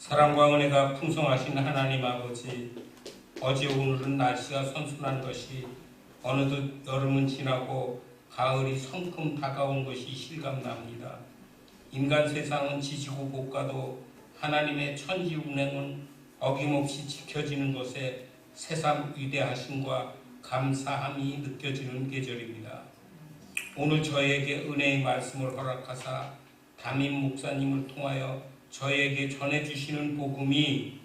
사랑과 은혜가 풍성하신 하나님 아버지, 어제 오늘은 날씨가 선선한 것이 어느덧 여름은 지나고 가을이 성큼 다가온 것이 실감납니다. 인간 세상은 지지고 볶아도 하나님의 천지 운행은 어김없이 지켜지는 것에 새삼 위대하심과 감사함이 느껴지는 계절입니다. 오늘 저에게 은혜의 말씀을 허락하사 담임 목사님을 통하여 저에게 전해주시는 복음이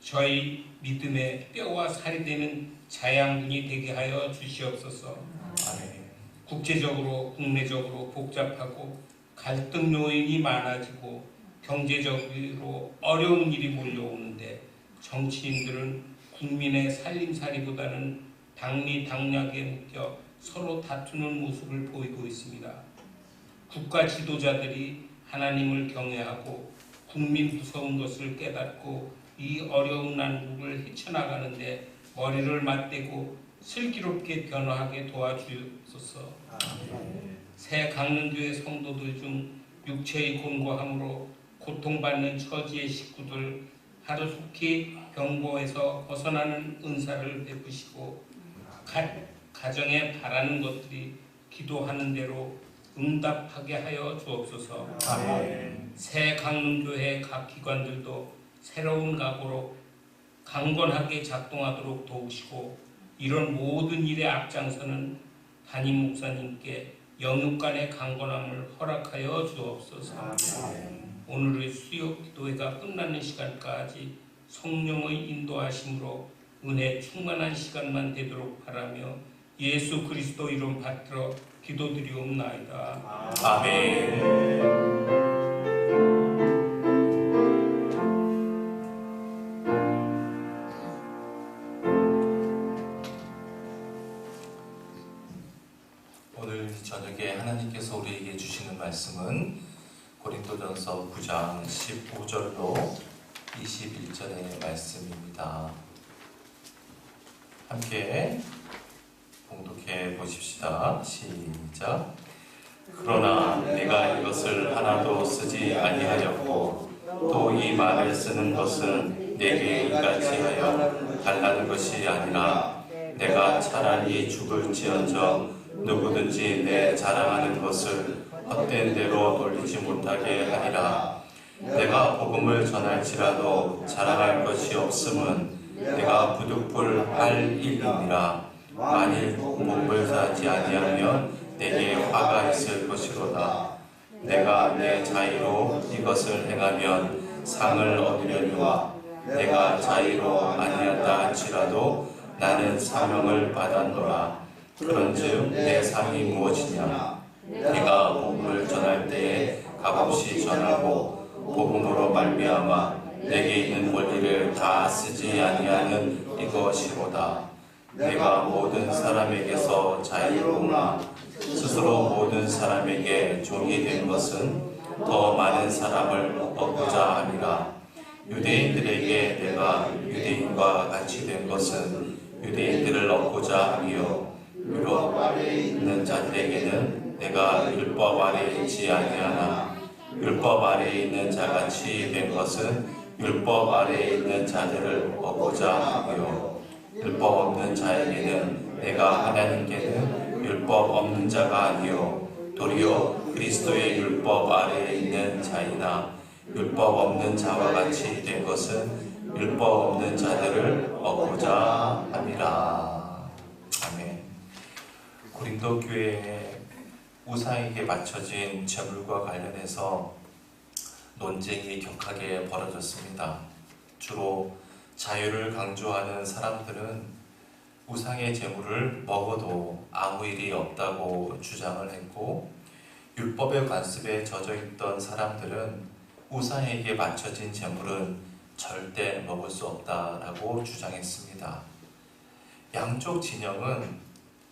저희 믿음의 뼈와 살이 되는 자양분이 되게 하여 주시옵소서. 국제적으로 국내적으로 복잡하고 갈등 요인이 많아지고 경제적으로 어려운 일이 몰려오는데 정치인들은 국민의 살림살이보다는 당리당략에 묶여 서로 다투는 모습을 보이고 있습니다. 국가 지도자들이 하나님을 경외하고 국민 무서운 것을 깨닫고 이 어려운 난국을 헤쳐나가는데 머리를 맞대고 슬기롭게 변화하게 도와주소서. 새 강릉교회 성도들 중 육체의 곤고함으로 고통받는 처지의 식구들 하루속히 병고에서 벗어나는 은사를 베푸시고 가정에 바라는 것들이 기도하는 대로 응답하게 하여 주옵소서. 새 강릉교회 각 기관들도 새로운 각오로 강건하게 작동하도록 도우시고 이런 모든 일에 앞장서는 담임 목사님께 영육간의 강건함을 허락하여 주옵소서. 오늘의 수요 기도회가 끝나는 시간까지 성령의 인도하심으로 은혜 충만한 시간만 되도록 바라며 예수 그리스도 이름 받들어 기도드리옵나이다. 아멘. 저녁에 하나님께서 우리에게 주시는 말씀은 고린도전서 9장 15절로 21절의 말씀입니다. 함께 봉독해 보십시다. 시작. 그러나 내가 이것을 하나도 쓰지 아니하였고 또 이 말을 쓰는 것은 내게 이같이 하여 달라는 것이 아니라 내가 차라리 죽을지언정 누구든지 내 자랑하는 것을 헛된 대로 돌리지 못하게 하리라. 내가 복음을 전할지라도 자랑할 것이 없음은 내가 부득불할 일이니라. 만일 복음을 하지 아니하면 내게 화가 있을 것이로다. 내가 내 자의로 이것을 행하면 상을 얻으려니와 내가 자의로 아니한다 할지라도 나는 사명을 받았노라. 그런즉 내 상이 무엇이냐? 내가 복음을 전할 때에 값없이 전하고 복음으로 말미암아 내게 있는 권리를 다 쓰지 아니하는 이것이로다. 내가 모든 사람에게서 자유로우나 스스로 모든 사람에게 종이 된 것은 더 많은 사람을 얻고자 함이라. 유대인들에게 내가 유대인과 같이 된 것은 유대인들을 얻고자 함이요 율법 아래에 있는 자들에게는 내가 율법 아래에 있지 아니하나 율법 아래에 있는 자같이 된 것은 율법 아래에 있는 자들을 얻고자 하고요 율법 없는 자에게는 내가 하나님께는 율법 없는 자가 아니요 도리어 그리스도의 율법 아래에 있는 자이나 율법 없는 자와 같이 된 것은 율법 없는 자들을 얻고자 함이라. 아멘. 고린도 교회에 우상에게 맞춰진 제물과 관련해서 논쟁이 격하게 벌어졌습니다. 주로 자유를 강조하는 사람들은 우상의 제물을 먹어도 아무 일이 없다고 주장을 했고, 율법의 관습에 젖어 있던 사람들은 우상에게 맞춰진 제물은 절대 먹을 수 없다라고 주장했습니다. 양쪽 진영은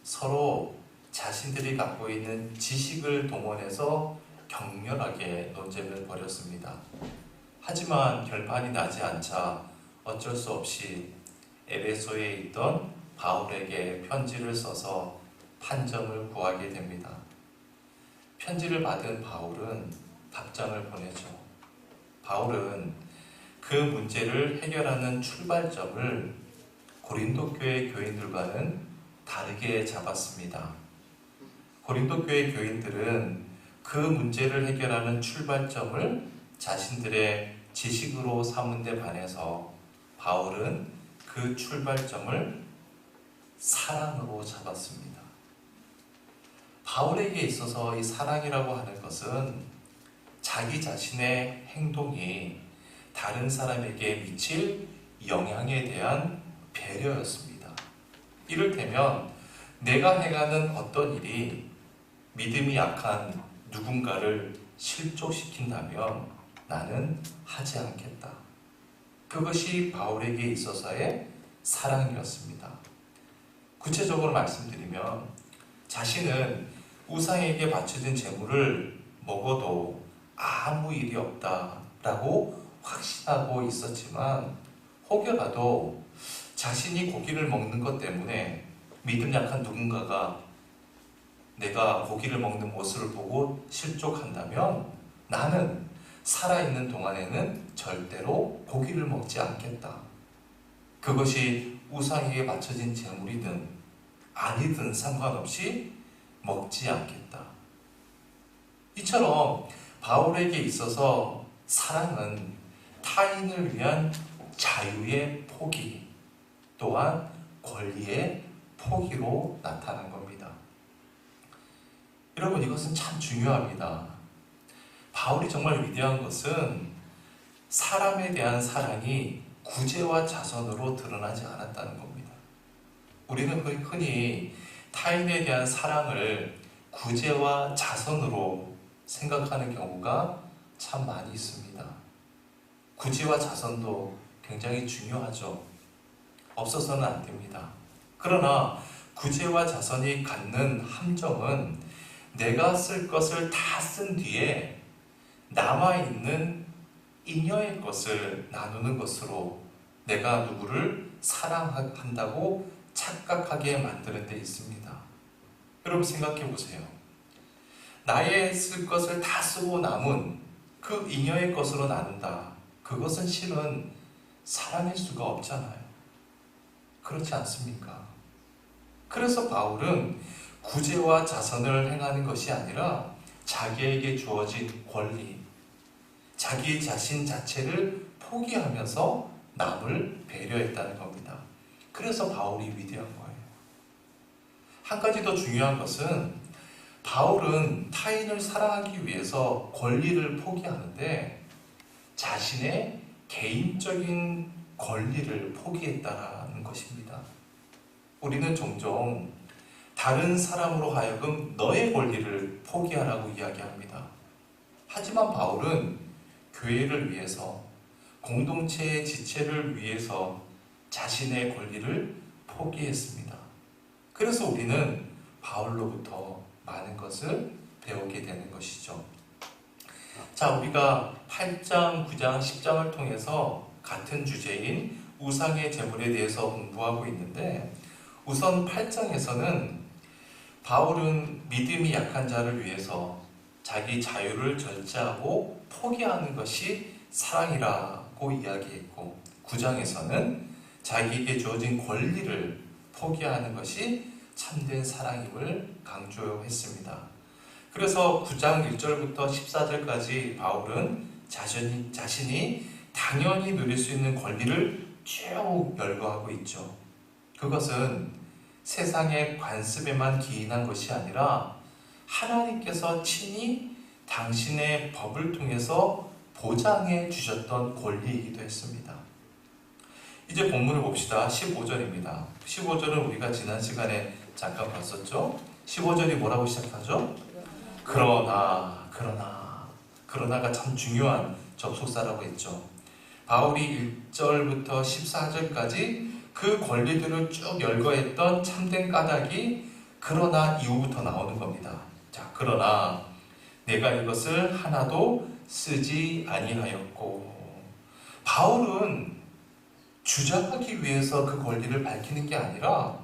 서로 자신들이 갖고 있는 지식을 동원해서 격렬하게 논쟁을 벌였습니다. 하지만 결판이 나지 않자 어쩔 수 없이 에베소에 있던 바울에게 편지를 써서 판정을 구하게 됩니다. 편지를 받은 바울은 답장을 보내죠. 바울은 그 그 문제를 해결하는 출발점을 고린도 교회 교인들과는 다르게 잡았습니다. 고린도 교회 교인들은 그 문제를 해결하는 출발점을 자신들의 지식으로 삼은 데 반해서 바울은 그 출발점을 사랑으로 잡았습니다. 바울에게 있어서 이 사랑이라고 하는 것은 자기 자신의 행동이 다른 사람에게 미칠 영향에 대한 배려였습니다. 이를테면 내가 행하는 어떤 일이 믿음이 약한 누군가를 실족시킨다면 나는 하지 않겠다. 그것이 바울에게 있어서의 사랑이었습니다. 구체적으로 말씀드리면 자신은 우상에게 바쳐진 제물을 먹어도 아무 일이 없다라고 확신하고 있었지만 혹여라도 자신이 고기를 먹는 것 때문에 믿음 약한 누군가가 내가 고기를 먹는 모습을 보고 실족한다면 나는 살아있는 동안에는 절대로 고기를 먹지 않겠다. 그것이 우상에게 바쳐진 제물이든 아니든 상관없이 먹지 않겠다. 이처럼 바울에게 있어서 사랑은 타인을 위한 자유의 포기 또한 권리의 포기로 나타난 겁니다. 여러분 이것은 참 중요합니다. 바울이 정말 위대한 것은 사람에 대한 사랑이 구제와 자선으로 드러나지 않았다는 겁니다. 우리는 흔히 타인에 대한 사랑을 구제와 자선으로 생각하는 경우가 참 많이 있습니다. 구제와 자선도 굉장히 중요하죠. 없어서는 안 됩니다. 그러나 구제와 자선이 갖는 함정은 내가 쓸 것을 다 쓴 뒤에 남아있는 잉여의 것을 나누는 것으로 내가 누구를 사랑한다고 착각하게 만드는 데 있습니다. 여러분 생각해 보세요. 나의 쓸 것을 다 쓰고 남은 그 잉여의 것으로 나눈다. 그것은 실은 사랑일 수가 없잖아요. 그렇지 않습니까? 그래서 바울은 구제와 자선을 행하는 것이 아니라 자기에게 주어진 권리, 자기 자신 자체를 포기하면서 남을 배려했다는 겁니다. 그래서 바울이 위대한 거예요. 한 가지 더 중요한 것은 바울은 타인을 사랑하기 위해서 권리를 포기하는데 자신의 개인적인 권리를 포기했다는 것입니다. 우리는 종종 다른 사람으로 하여금 너의 권리를 포기하라고 이야기합니다. 하지만 바울은 교회를 위해서, 공동체의 지체를 위해서 자신의 권리를 포기했습니다. 그래서 우리는 바울로부터 많은 것을 배우게 되는 것이죠. 자, 우리가 8장, 9장, 10장을 통해서 같은 주제인 우상의 제물에 대해서 공부하고 있는데 우선 8장에서는 바울은 믿음이 약한 자를 위해서 자기 자유를 절제하고 포기하는 것이 사랑이라고 이야기했고 9장에서는 자기에게 주어진 권리를 포기하는 것이 참된 사랑임을 강조했습니다. 그래서 9장 1절부터 14절까지 바울은 자신이 당연히 누릴 수 있는 권리를 쭉 열거하고 있죠. 그것은 세상의 관습에만 기인한 것이 아니라 하나님께서 친히 당신의 법을 통해서 보장해 주셨던 권리이기도 했습니다. 이제 본문을 봅시다. 15절입니다. 15절은 우리가 지난 시간에 잠깐 봤었죠. 15절이 뭐라고 시작하죠? 그러나가 참 중요한 접속사라고 했죠. 바울이 1절부터 14절까지 그 권리들을 쭉 열거했던 참된 까닭이 그러나 이후부터 나오는 겁니다. 자, 그러나 내가 이것을 하나도 쓰지 아니하였고, 바울은 주장하기 위해서 그 권리를 밝히는 게 아니라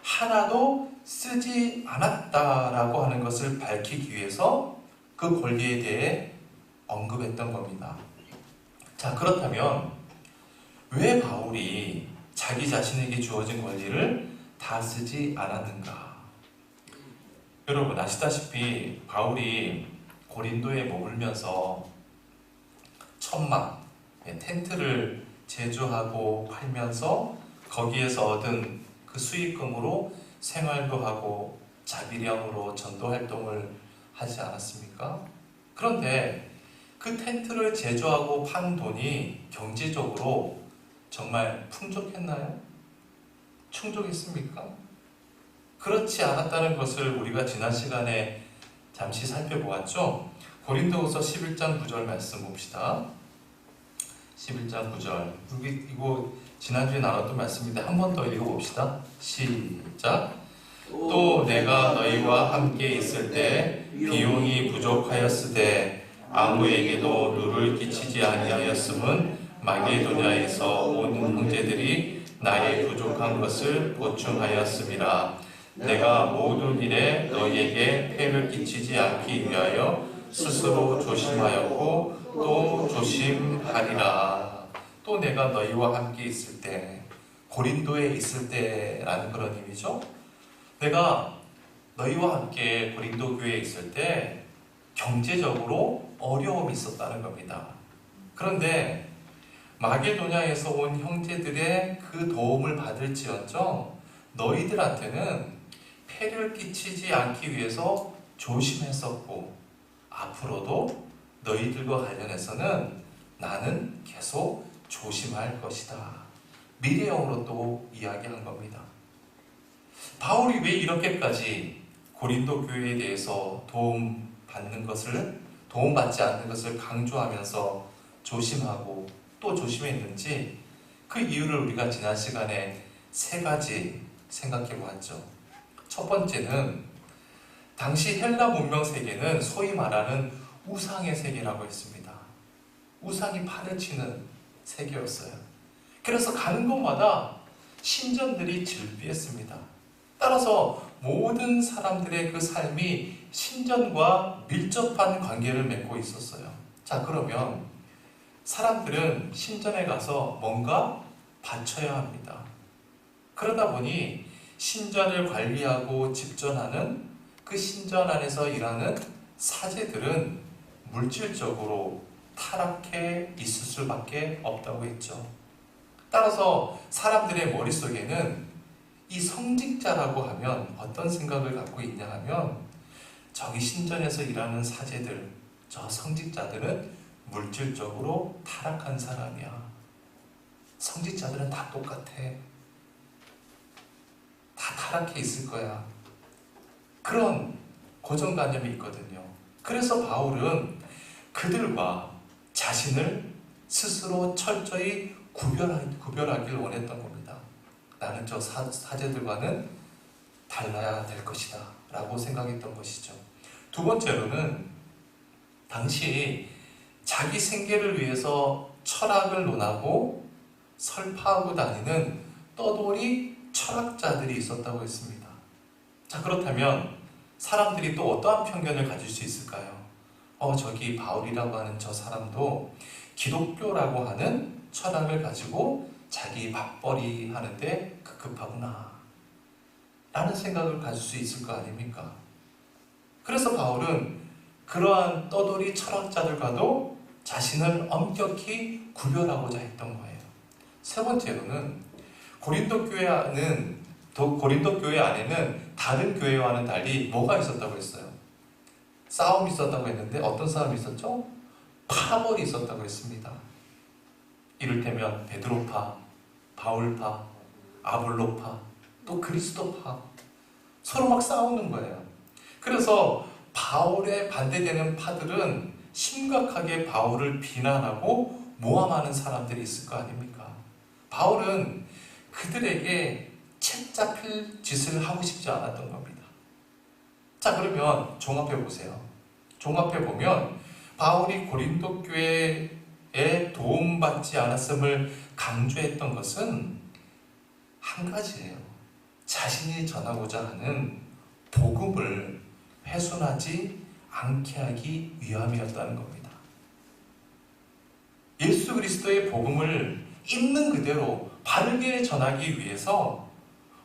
하나도 쓰지 않았다라고 하는 것을 밝히기 위해서 그 권리에 대해 언급했던 겁니다. 자, 그렇다면 왜 바울이 자기 자신에게 주어진 권리를 다 쓰지 않았는가? 여러분 아시다시피 바울이 고린도에 머물면서 천막, 텐트를 제조하고 팔면서 거기에서 얻은 그 수익금으로 생활도 하고 자비량으로 전도 활동을 하지 않았습니까? 그런데 그 텐트를 제조하고 판 돈이 경제적으로 정말 풍족했나요? 충족했습니까? 그렇지 않았다는 것을 우리가 지난 시간에 잠시 살펴보았죠. 고린도후서 11장 9절 말씀 봅시다. 11장 9절. 이거 지난주에 나눴던 말씀인데 한 번 더 읽어봅시다. 시작. 또 내가 너희와 함께 있을 때 비용이 부족하였으되 아무에게도 누를 끼치지 아니하였음은 마게도냐에서 온 형제들이 나의 부족한 것을 보충하였음이라. 내가 모든 일에 너희에게 폐를 끼치지 않기 위하여 스스로 조심하였고 또 조심하리라. 또 내가 너희와 함께 있을 때, 고린도에 있을 때라는 그런 의미죠. 내가 너희와 함께 고린도 교회에 있을 때 경제적으로 어려움이 있었다는 겁니다. 그런데 마게도냐에서 온 형제들의 그 도움을 받을지언정 너희들한테는 폐를 끼치지 않기 위해서 조심했었고 앞으로도 너희들과 관련해서는 나는 계속 조심할 것이다. 미래형으로 또 이야기한 겁니다. 바울이 왜 이렇게까지 고린도 교회에 대해서 도움받지 않는 것을 강조하면서 조심하고 또 조심했는지 그 이유를 우리가 지난 시간에 3가지 생각해 보았죠. 첫 번째는 당시 헬라 문명 세계는 소위 말하는 우상의 세계라고 했습니다. 우상이 판을 치는 세계였어요. 그래서 가는 곳마다 신전들이 즐비했습니다. 따라서 모든 사람들의 그 삶이 신전과 밀접한 관계를 맺고 있었어요. 자, 그러면 사람들은 신전에 가서 뭔가 바쳐야 합니다. 그러다 보니 신전을 관리하고 집전하는 그 신전 안에서 일하는 사제들은 물질적으로 타락해 있을 수밖에 없다고 했죠. 따라서 사람들의 머릿속에는 이 성직자라고 하면 어떤 생각을 갖고 있냐 하면 저기 신전에서 일하는 사제들, 저 성직자들은 물질적으로 타락한 사람이야. 성직자들은 다 똑같아. 다 타락해 있을 거야. 그런 고정관념이 있거든요. 그래서 바울은 그들과 자신을 스스로 철저히 구별하길 원했던 겁니다. 나는 저 사제들과는 달라야 될 것이다 라고 생각했던 것이죠. 두 번째로는 당시 자기 생계를 위해서 철학을 논하고 설파하고 다니는 떠돌이 철학자들이 있었다고 했습니다. 자, 그렇다면 사람들이 또 어떠한 편견을 가질 수 있을까요? 저기 바울이라고 하는 저 사람도 기독교라고 하는 철학을 가지고 자기 맞벌이 하는데 급급하구나 라는 생각을 가질 수 있을 거 아닙니까? 그래서 바울은 그러한 떠돌이 철학자들과도 자신을 엄격히 구별하고자 했던 거예요. 세 번째로는 고린도 교회 안에는 다른 교회와는 달리 뭐가 있었다고 했어요? 싸움이 있었다고 했는데 어떤 싸움이 있었죠? 파벌이 있었다고 했습니다. 이를테면 베드로파, 바울파, 아볼로파, 또 그리스도파 서로 막 싸우는 거예요. 그래서 바울에 반대되는 파들은 심각하게 바울을 비난하고 모함하는 사람들이 있을 거 아닙니까? 바울은 그들에게 책 잡힐 짓을 하고 싶지 않았던 겁니다. 자, 그러면 종합해 보세요. 종합해 보면 바울이 고린도 교회에 도움받지 않았음을 강조했던 것은 한 가지예요. 자신이 전하고자 하는 복음을 훼손하지 않게 하기 위함이었다는 겁니다. 예수 그리스도의 복음을 있는 그대로 바르게 전하기 위해서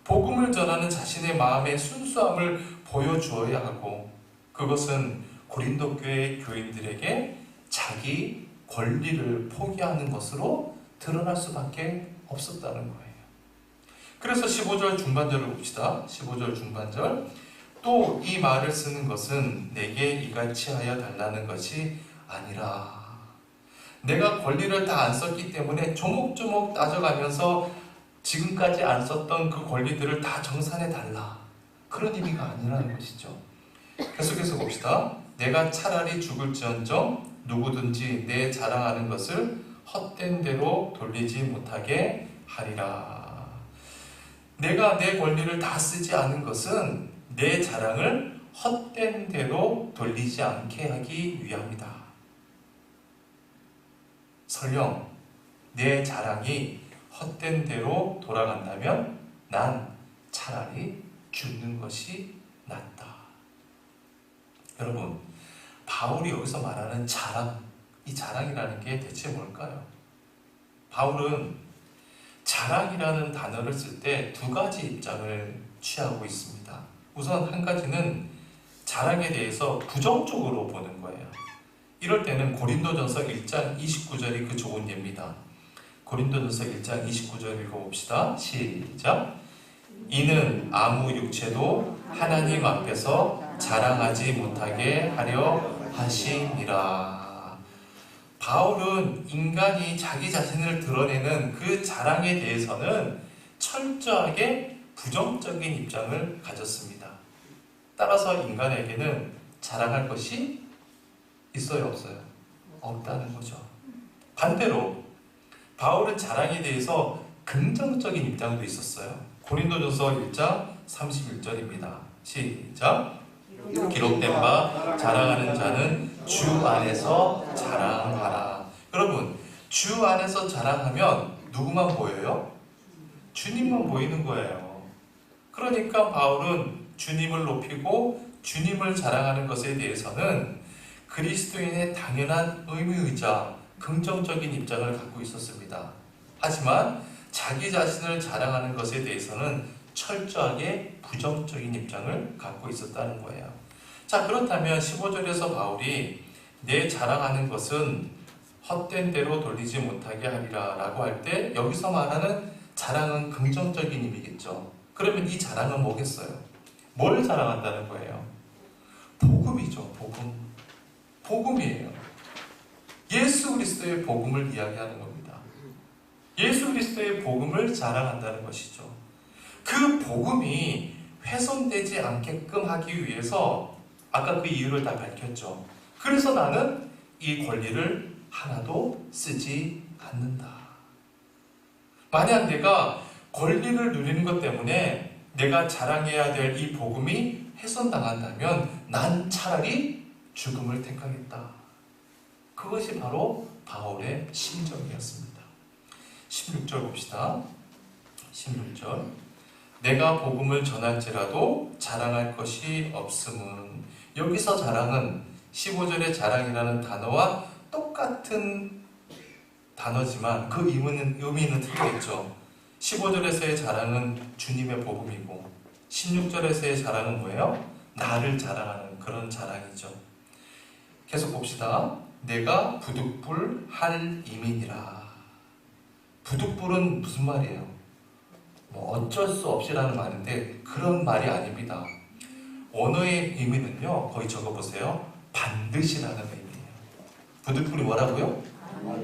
복음을 전하는 자신의 마음의 순수함을 보여주어야 하고, 그것은 고린도 교회 교인들에게 자기 권리를 포기하는 것으로 드러날 수밖에 없었다는 거예요. 그래서 15절 중반절을 봅시다. 15절 중반절. 또 이 말을 쓰는 것은 내게 이같이 하여 달라는 것이 아니라, 내가 권리를 다 안 썼기 때문에 조목조목 따져가면서 지금까지 안 썼던 그 권리들을 다 정산해 달라, 그런 의미가 아니라는 것이죠. 계속해서 봅시다. 내가 차라리 죽을지언정 누구든지 내 자랑하는 것을 헛된 대로 돌리지 못하게 하리라. 내가 내 권리를 다 쓰지 않은 것은 내 자랑을 헛된 대로 돌리지 않게 하기 위함이다. 설령 내 자랑이 헛된 대로 돌아간다면 난 차라리 죽는 것이 낫다. 여러분, 바울이 여기서 말하는 자랑, 이 자랑이라는 게 대체 뭘까요? 바울은 자랑이라는 단어를 쓸 때 두 가지 입장을 취하고 있습니다. 우선 한 가지는 자랑에 대해서 부정적으로 보는 거예요. 이럴 때는 고린도전서 1장 29절이 그 좋은 예입니다. 고린도전서 1장 29절 읽어봅시다. 시작. 이는 아무 육체도 하나님 앞에서 자랑하지 못하게 하려 하심이라. 바울은 인간이 자기 자신을 드러내는 그 자랑에 대해서는 철저하게 부정적인 입장을 가졌습니다. 따라서 인간에게는 자랑할 것이 있어요, 없어요? 없다는 거죠. 반대로 바울은 자랑에 대해서 긍정적인 입장도 있었어요. 고린도전서 1장 31절입니다. 시작. 기록된 바 자랑하는 자는 주 안에서 자랑하라. 여러분, 주 안에서 자랑하면 누구만 보여요? 주님만 보이는 거예요. 그러니까 바울은 주님을 높이고 주님을 자랑하는 것에 대해서는 그리스도인의 당연한 의무이자 긍정적인 입장을 갖고 있었습니다. 하지만 자기 자신을 자랑하는 것에 대해서는 철저하게 부정적인 입장을 갖고 있었다는 거예요. 자, 그렇다면 15절에서 바울이 내 자랑하는 것은 헛된 대로 돌리지 못하게 하리라 라고 할 때 여기서 말하는 자랑은 긍정적인 의미겠죠. 그러면 이 자랑은 뭐겠어요? 뭘 자랑한다는 거예요? 복음이죠. 복음. 복음이에요. 예수 그리스도의 복음을 이야기하는 겁니다. 예수 그리스도의 복음을 자랑한다는 것이죠. 그 복음이 훼손되지 않게끔 하기 위해서 아까 그 이유를 다 밝혔죠. 그래서 나는 이 권리를 하나도 쓰지 않는다. 만약 내가 권리를 누리는 것 때문에 내가 자랑해야 될 이 복음이 훼손당한다면 난 차라리 죽음을 택하겠다. 그것이 바로 바울의 심정이었습니다. 16절 봅시다. 16절. 내가 복음을 전할지라도 자랑할 것이 없음은. 여기서 자랑은 15절의 자랑이라는 단어와 똑같은 단어지만 그 의미는 틀리겠죠. 15절에서의 자랑은 주님의 복음이고 16절에서의 자랑은 뭐예요? 나를 자랑하는 그런 자랑이죠. 계속 봅시다. 내가 부득불 할 이민이라. 부득불은 무슨 말이에요? 뭐 어쩔 수 없이라는 말인데 그런 말이 아닙니다. 언어의 의미는요, 거기 적어보세요. 반드시라는 의미예요. 부득불이 뭐라고요?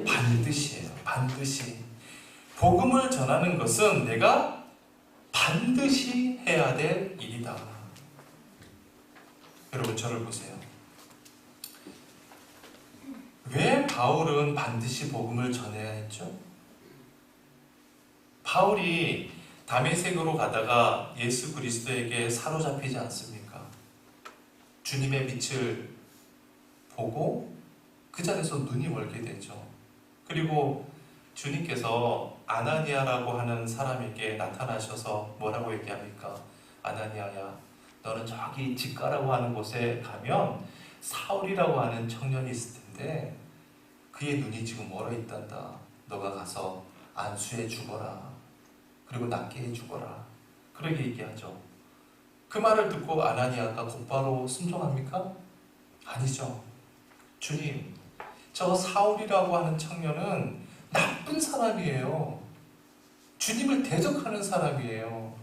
반드시예요. 반드시. 복음을 전하는 것은 내가 반드시 해야 될 일이다. 여러분, 저를 보세요. 왜 바울은 반드시 복음을 전해야 했죠? 바울이 다메섹으로 가다가 예수 그리스도에게 사로잡히지 않습니까? 주님의 빛을 보고 그 자리에서 눈이 멀게 되죠. 그리고 주님께서 아나니아라고 하는 사람에게 나타나셔서 뭐라고 얘기합니까? 아나니아야, 너는 저기 직가라고 하는 곳에 가면 사울이라고 하는 청년이 있을 텐데 그의 눈이 지금 멀어 있단다. 너가 가서 안수해 주거라. 그리고 낫게 해 주거라. 그렇게 얘기하죠. 그 말을 듣고 아나니아가 곧바로 순종합니까? 아니죠. 주님, 저 사울이라고 하는 청년은 나쁜 사람이에요. 주님을 대적하는 사람이에요.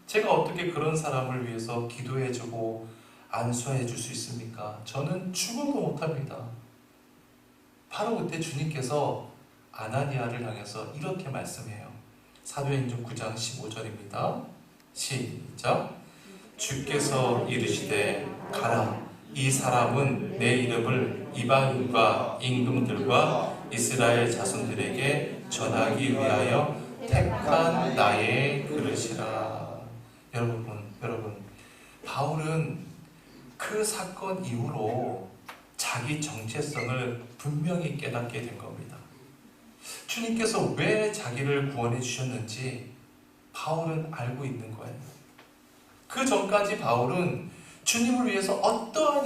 제가 어떻게 그런 사람을 위해서 기도해주고 안수해 줄 수 있습니까? 저는 죽어도 못합니다. 바로 그때 주님께서 아나니아를 향해서 이렇게 말씀해요. 사도행전 9장 15절입니다. 시작. 주께서 이르시되 가라. 이 사람은 내 이름을 이방인과 임금들과 이스라엘 자손들에게 전하기 위하여 택한 나의 그릇이라. 여러분, 바울은 그 사건 이후로 자기 정체성을 분명히 깨닫게 된 겁니다. 주님께서 왜 자기를 구원해 주셨는지 바울은 알고 있는 거예요. 그 전까지 바울은 주님을 위해서 어떠한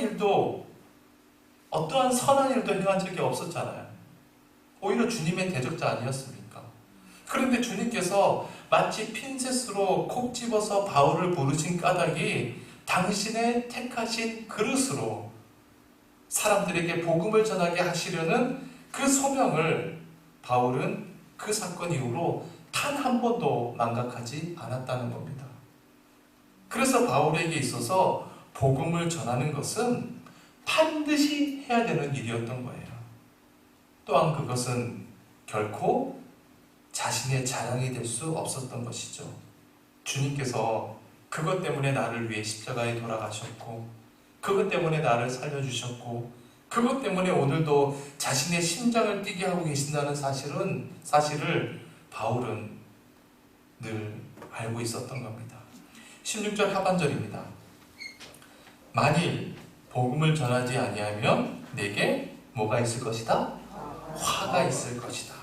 선한 일도 행한 적이 없었잖아요. 오히려 주님의 대적자 아니었습니까? 그런데 주님께서 마치 핀셋으로 콕 집어서 바울을 부르신 까닭이 당신의 택하신 그릇으로 사람들에게 복음을 전하게 하시려는 그 소명을 바울은 그 사건 이후로 단 한 번도 망각하지 않았다는 겁니다. 그래서 바울에게 있어서 복음을 전하는 것은 반드시 해야 되는 일이었던 거예요. 또한 그것은 결코 자신의 자랑이 될 수 없었던 것이죠. 주님께서 그것 때문에 나를 위해 십자가에 돌아가셨고, 그것 때문에 나를 살려주셨고, 그것 때문에 오늘도 자신의 심장을 뛰게 하고 계신다는 사실을 바울은 늘 알고 있었던 겁니다. 16절 하반절입니다. 만일 복음을 전하지 아니하면 내게 뭐가 있을 것이다? 화가 있을 것이다.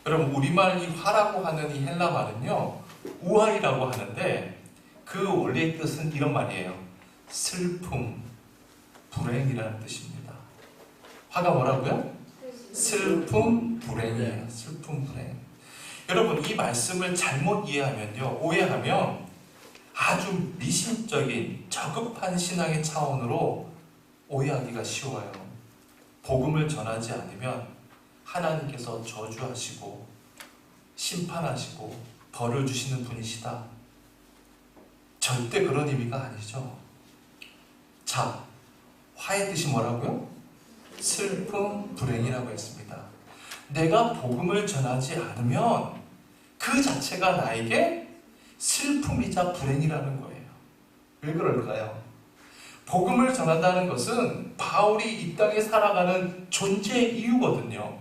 여러분, 우리말 이 화라고 하는 이 헬라 말은요, 우아이라고 하는데 그 원래의 뜻은 이런 말이에요. 슬픔, 불행이라는 뜻입니다. 화가 뭐라고요? 슬픔, 불행이에요. 슬픔, 불행. 여러분, 이 말씀을 잘못 이해하면요, 오해하면 아주 미심적인 저급한 신앙의 차원으로 오해하기가 쉬워요. 복음을 전하지 않으면 하나님께서 저주하시고 심판하시고 벌을 주시는 분이시다. 절대 그런 의미가 아니죠. 자, 화의 뜻이 뭐라고요? 슬픔, 불행이라고 했습니다. 내가 복음을 전하지 않으면 그 자체가 나에게 슬픔이자 불행이라는 거예요. 왜 그럴까요? 복음을 전한다는 것은 바울이 이 땅에 살아가는 존재의 이유거든요.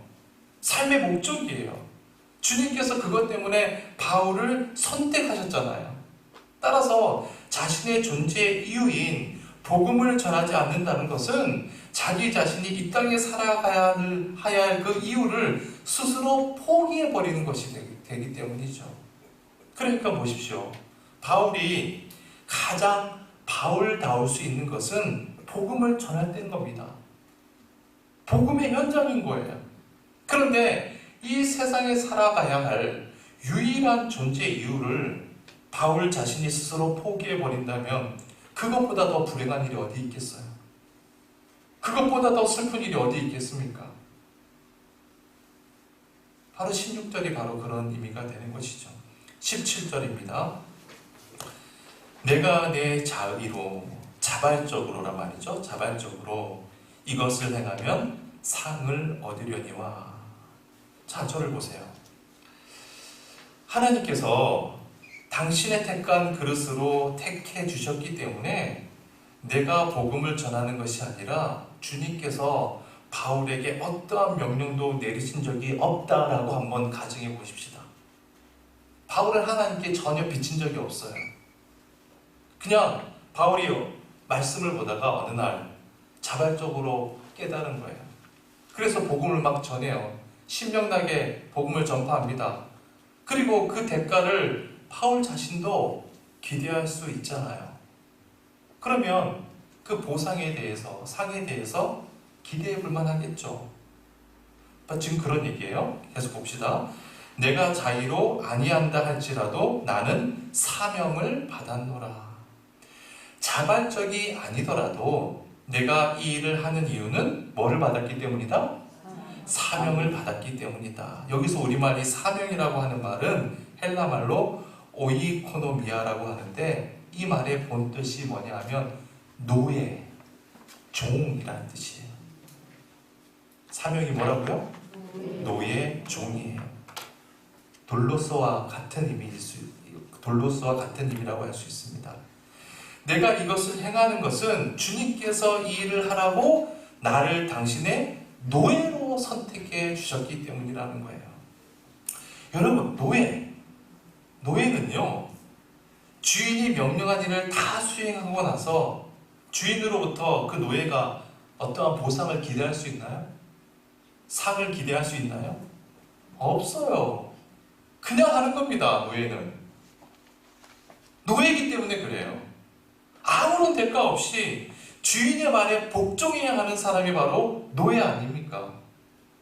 삶의 목적이에요. 주님께서 그것 때문에 바울을 선택하셨잖아요. 따라서 자신의 존재의 이유인 복음을 전하지 않는다는 것은 자기 자신이 이 땅에 살아가야 할 그 이유를 스스로 포기해버리는 것이 되기 때문이죠. 그러니까 보십시오. 바울이 가장 바울다울 수 있는 것은 복음을 전할 때인 겁니다. 복음의 현장인 거예요. 그런데 이 세상에 살아가야 할 유일한 존재 이유를 바울 자신이 스스로 포기해버린다면 그것보다 더 불행한 일이 어디 있겠어요? 그것보다 더 슬픈 일이 어디 있겠습니까? 바로 16절이 바로 그런 의미가 되는 것이죠. 17절입니다. 내가 내 자의로 자발적으로란 말이죠. 자발적으로 이것을 행하면 상을 얻으려니와. 자, 저를 보세요. 하나님께서 당신의 택한 그릇으로 택해 주셨기 때문에 내가 복음을 전하는 것이 아니라 주님께서 바울에게 어떠한 명령도 내리신 적이 없다라고 한번 가정해 보십시다. 바울은 하나님께 전혀 비친 적이 없어요. 그냥 바울이 말씀을 보다가 어느 날 자발적으로 깨달은 거예요. 그래서 복음을 막 전해요. 신명나게 복음을 전파합니다. 그리고 그 대가를 바울 자신도 기대할 수 있잖아요. 그러면 그 보상에 대해서, 상에 대해서 기대해 볼 만하겠죠. 지금 그런 얘기예요. 계속 봅시다. 내가 자의로 아니한다 할지라도 나는 사명을 받았노라. 자발적이 아니더라도 내가 이 일을 하는 이유는 뭐를 받았기 때문이다? 사명을 받았기 때문이다. 여기서 우리말이 사명이라고 하는 말은 헬라 말로 오이코노미아라고 하는데, 이 말의 본뜻이 뭐냐 하면 노예, 종이라는 뜻이에요. 사명이 뭐라고요? 노예, 종이에요. 돌로서와 같은 의미라고 할 수 있습니다. 내가 이것을 행하는 것은 주님께서 이 일을 하라고 나를 당신의 노예로 선택해 주셨기 때문이라는 거예요. 여러분, 노예는요, 주인이 명령한 일을 다 수행하고 나서 주인으로부터 그 노예가 어떠한 보상을 기대할 수 있나요? 상을 기대할 수 있나요? 없어요. 그냥 하는 겁니다. 노예는 노예이기 때문에 그래요. 아무런 대가 없이 주인의 말에 복종해야 하는 사람이 바로 노예 아닙니까?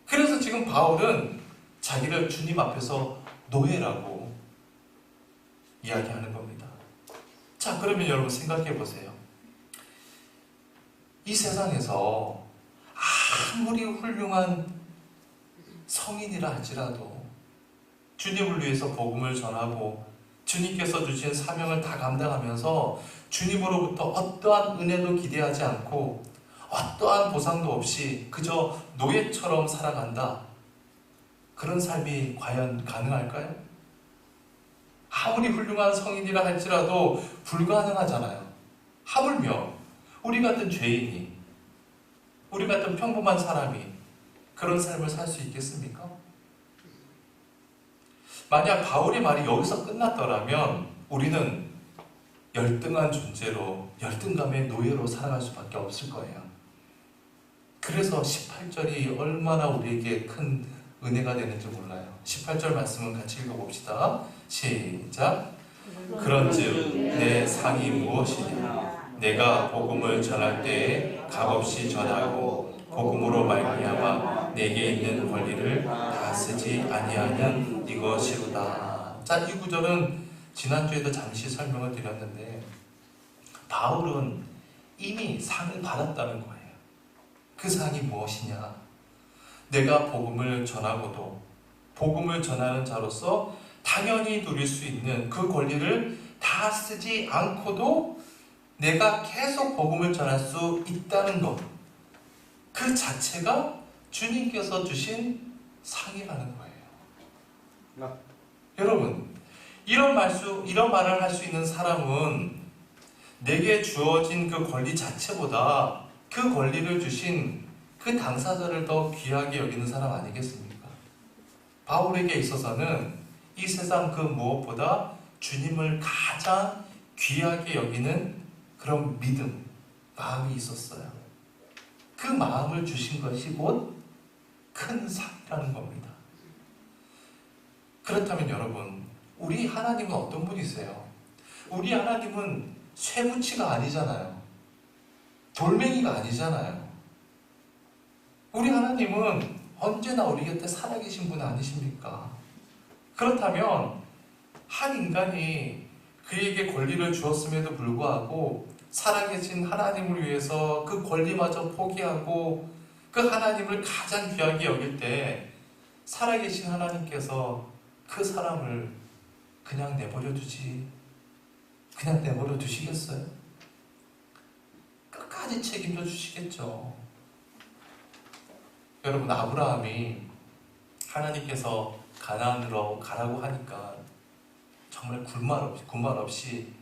그래서 지금 바울은 자기를 주님 앞에서 노예라고 이야기하는 겁니다. 자, 그러면 여러분 생각해 보세요. 이 세상에서 아무리 훌륭한 성인이라 할지라도 주님을 위해서 복음을 전하고 주님께서 주신 사명을 다 감당하면서 주님으로부터 어떠한 은혜도 기대하지 않고 어떠한 보상도 없이 그저 노예처럼 살아간다. 그런 삶이 과연 가능할까요? 아무리 훌륭한 성인이라 할지라도 불가능하잖아요. 하물며 우리 같은 죄인이, 우리 같은 평범한 사람이 그런 삶을 살 수 있겠습니까? 만약 바울의 말이 여기서 끝났더라면 우리는 열등한 존재로, 열등감의 노예로 살아갈 수밖에 없을 거예요. 그래서 18절이 얼마나 우리에게 큰 은혜가 되는지 몰라요. 18절 말씀은 같이 읽어봅시다. 시작. 그런즉 내 상이 무엇이냐? 내가 복음을 전할 때에 값없이 전하고 복음으로 말미암아 내게 있는 권리를 다 쓰지 아니하는 이것이로다. 자, 이 구절은 지난주에도 잠시 설명을 드렸는데 바울은 이미 상을 받았다는 거예요. 그 상이 무엇이냐? 내가 복음을 전하고도 복음을 전하는 자로서 당연히 누릴 수 있는 그 권리를 다 쓰지 않고도 내가 계속 복음을 전할 수 있다는 것, 그 자체가 주님께서 주신 상이라는 거예요. 여러분, 이런 말을 할 수 있는 사람은 내게 주어진 그 권리 자체보다 그 권리를 주신 그 당사자를 더 귀하게 여기는 사람 아니겠습니까? 바울에게 있어서는 이 세상 그 무엇보다 주님을 가장 귀하게 여기는 그런 믿음, 마음이 있었어요. 그 마음을 주신 것이 곧 큰 상이라는 겁니다. 그렇다면 여러분, 우리 하나님은 어떤 분이세요? 우리 하나님은 쇠붙이가 아니잖아요. 돌멩이가 아니잖아요. 우리 하나님은 언제나 우리 곁에 살아계신 분 아니십니까? 그렇다면 한 인간이 그에게 권리를 주었음에도 불구하고 살아계신 하나님을 위해서 그 권리마저 포기하고 그 하나님을 가장 귀하게 여길 때 살아계신 하나님께서 그 사람을 그냥 내버려 두시겠어요? 끝까지 책임져 주시겠죠. 여러분, 아브라함이 하나님께서 가나안으로 가라고 하니까 정말 군말 없이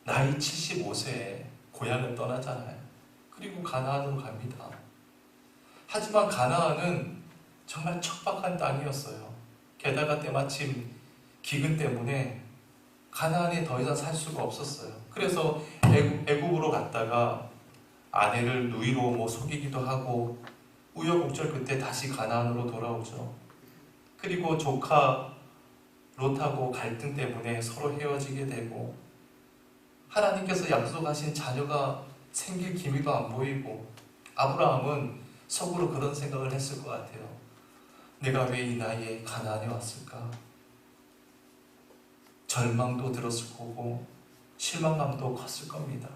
나이 75세에 고향을 떠나잖아요. 그리고 가나안으로 갑니다. 하지만 가나안은 정말 척박한 땅이었어요. 게다가 때마침 기근 때문에 가나안에 더 이상 살 수가 없었어요. 그래서 애굽으로 갔다가 아내를 누이로 속이기도 하고 우여곡절 끝에 다시 가나안으로 돌아오죠. 그리고 조카 롯하고 갈등 때문에 서로 헤어지게 되고 하나님께서 약속하신 자녀가 생길 기미도 안 보이고 아브라함은 속으로 그런 생각을 했을 것 같아요. 내가 왜 이 나이에 가나안에 왔을까? 절망도 들었을 거고 실망감도 컸을 겁니다.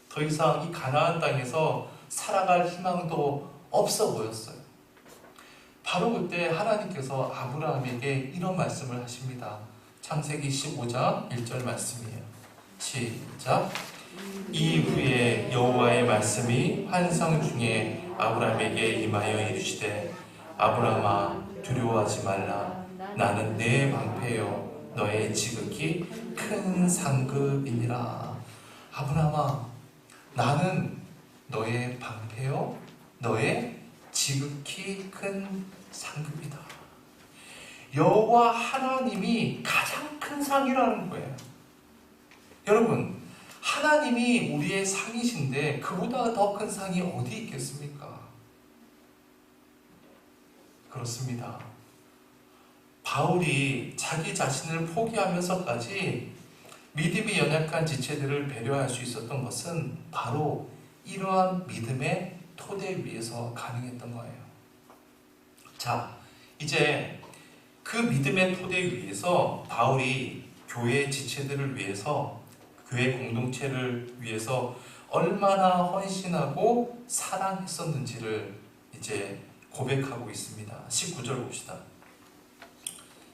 더 이상 이 가나안 땅에서 살아갈 희망도 없어 보였어요. 바로 그때 하나님께서 아브라함에게 이런 말씀을 하십니다. 창세기 15장 1절 말씀이에요. 시작. 이후에 여호와의 말씀이 환상 중에 아브라함에게 임하여 이르시되 아브라함아 두려워하지 말라. 나는 내 방패요 너의 지극히 큰 상급이니라. 아브라함아, 나는 너의 방패요 너의 지극히 큰 상급이다. 여호와 하나님이 가장 큰 상이라는 거예요. 여러분, 하나님이 우리의 상이신데 그보다 더 큰 상이 어디 있겠습니까? 그렇습니다. 바울이 자기 자신을 포기하면서까지 믿음이 연약한 지체들을 배려할 수 있었던 것은 바로 이러한 믿음의 토대 위에서 가능했던 거예요. 자, 이제 그 믿음의 토대 위에서 바울이 교회 지체들을 위해서, 교회 공동체를 위해서 얼마나 헌신하고 사랑했었는지를 이제 고백하고 있습니다. 19절 봅시다.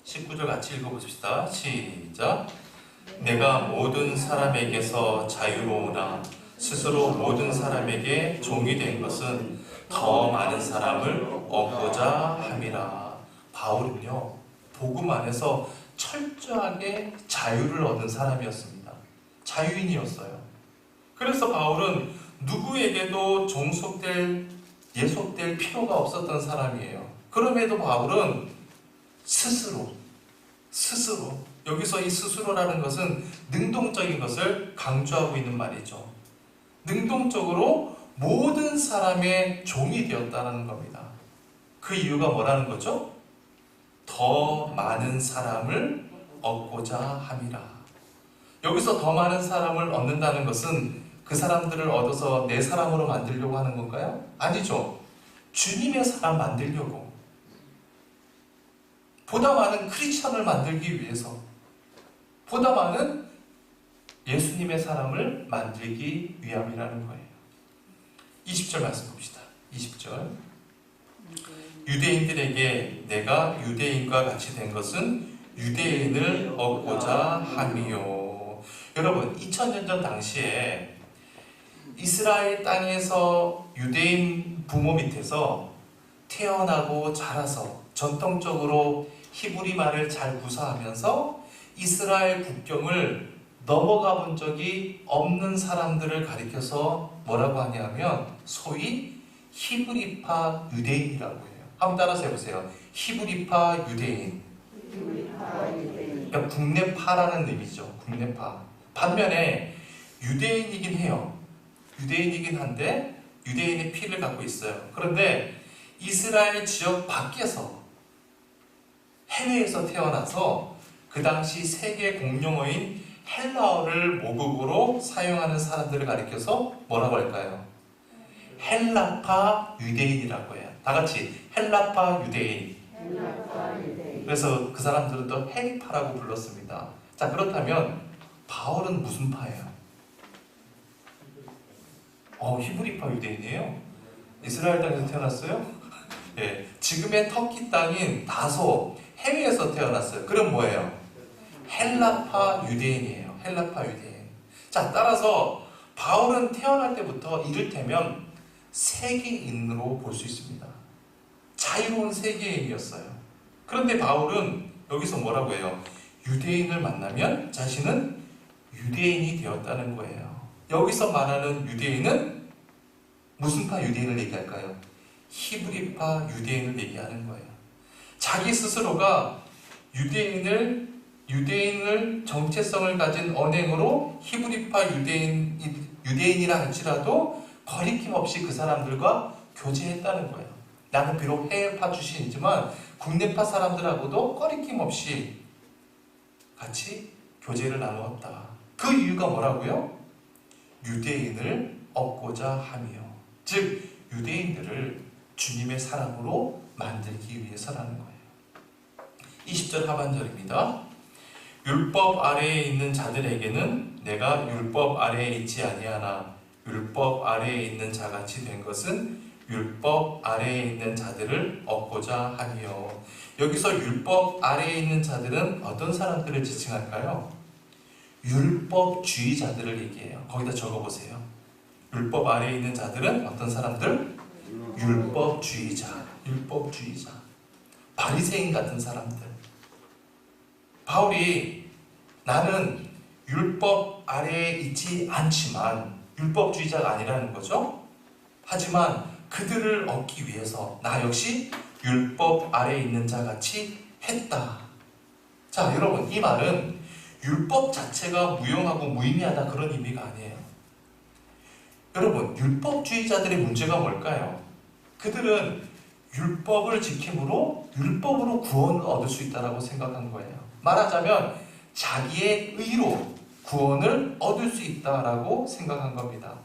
19절 같이 읽어보십시다. 시작. 내가 모든 사람에게서 자유로우나 스스로 모든 사람에게 종이 된 것은 더 많은 사람을 얻고자 함이라. 바울은요, 복음 안에서 철저하게 자유를 얻은 사람이었습니다. 자유인이었어요. 그래서 바울은 누구에게도 예속될 필요가 없었던 사람이에요. 그럼에도 바울은 스스로, 여기서 이 스스로라는 것은 능동적인 것을 강조하고 있는 말이죠. 능동적으로 모든 사람의 종이 되었다는 겁니다. 그 이유가 뭐라는 거죠? 더 많은 사람을 얻고자 함이라. 여기서 더 많은 사람을 얻는다는 것은 그 사람들을 얻어서 내 사람으로 만들려고 하는 건가요? 아니죠. 주님의 사람 만들려고. 보다 많은 크리스천을 만들기 위해서, 보다 많은 예수님의 사람을 만들기 위함이라는 거예요. 20절 말씀 봅시다. 20절. 유대인들에게 내가 유대인과 같이 된 것은 유대인을 얻고자 함이요. 여러분, 2000년 전 당시에 이스라엘 땅에서 유대인 부모 밑에서 태어나고 자라서 전통적으로 히브리 말을 잘 구사하면서 이스라엘 국경을 넘어가 본 적이 없는 사람들을 가리켜서 뭐라고 하냐면 소위 히브리파 유대인이라고 해요. 한번 따라서 해보세요. 히브리파 유대인. 그러니까 국내파라는 의미죠. 국내파. 반면에 유대인이긴 해요. 유대인이긴 한데 유대인의 피를 갖고 있어요. 그런데 이스라엘 지역 밖에서, 해외에서 태어나서 그 당시 세계 공용어인 헬라어를 모국어로 사용하는 사람들을 가리켜서 뭐라고 할까요? 헬라파 유대인이라고 해요. 다 같이 헬라파 유대인. 그래서 그 사람들은 또 헬파라고 불렀습니다. 자, 그렇다면 바울은 무슨 파예요? 히브리파 유대인이에요? 이스라엘 땅에서 태어났어요? 예, 지금의 터키 땅인 다소, 해외에서 태어났어요. 그럼 뭐예요? 헬라파 유대인이에요. 헬라파 유대인. 자, 따라서 바울은 태어날 때부터 이를테면 세계인으로 볼 수 있습니다. 자유로운 세계인이었어요. 그런데 바울은 여기서 뭐라고 해요? 유대인을 만나면 자신은 유대인이 되었다는 거예요. 여기서 말하는 유대인은 무슨 파 유대인을 얘기할까요? 히브리파 유대인을 얘기하는 거예요. 자기 스스로가 유대인을 정체성을 가진 언행으로 히브리파 유대인이라 할지라도 거리낌 없이 그 사람들과 교제했다는 거예요. 나는 비록 해외파 출신이지만 국내파 사람들하고도 거리낌 없이 같이 교제를 나누었다. 그 이유가 뭐라고요? 유대인을 얻고자 함이요. 즉 유대인들을 주님의 사람으로 만들기 위해서라는 거예요. 20절 하반절입니다. 율법 아래에 있는 자들에게는 내가 율법 아래에 있지 아니하나 율법 아래에 있는 자같이 된 것은 율법 아래에 있는 자들을 얻고자 함이요. 여기서 율법 아래에 있는 자들은 어떤 사람들을 지칭할까요? 율법주의자들을 얘기해요. 거기다 적어보세요. 율법 아래에 있는 자들은 어떤 사람들? 율법주의자. 바리새인 같은 사람들. 바울이 나는 율법 아래에 있지 않지만 율법주의자가 아니라는 거죠. 하지만 그들을 얻기 위해서 나 역시 율법 아래에 있는 자같이 했다. 자, 여러분, 이 말은 율법 자체가 무용하고 무의미하다 그런 의미가 아니에요. 여러분, 율법주의자들의 문제가 뭘까요? 그들은 율법을 지킴으로 율법으로 구원을 얻을 수 있다고 생각한 거예요. 말하자면 자기의 의로 구원을 얻을 수 있다라고 생각한 겁니다.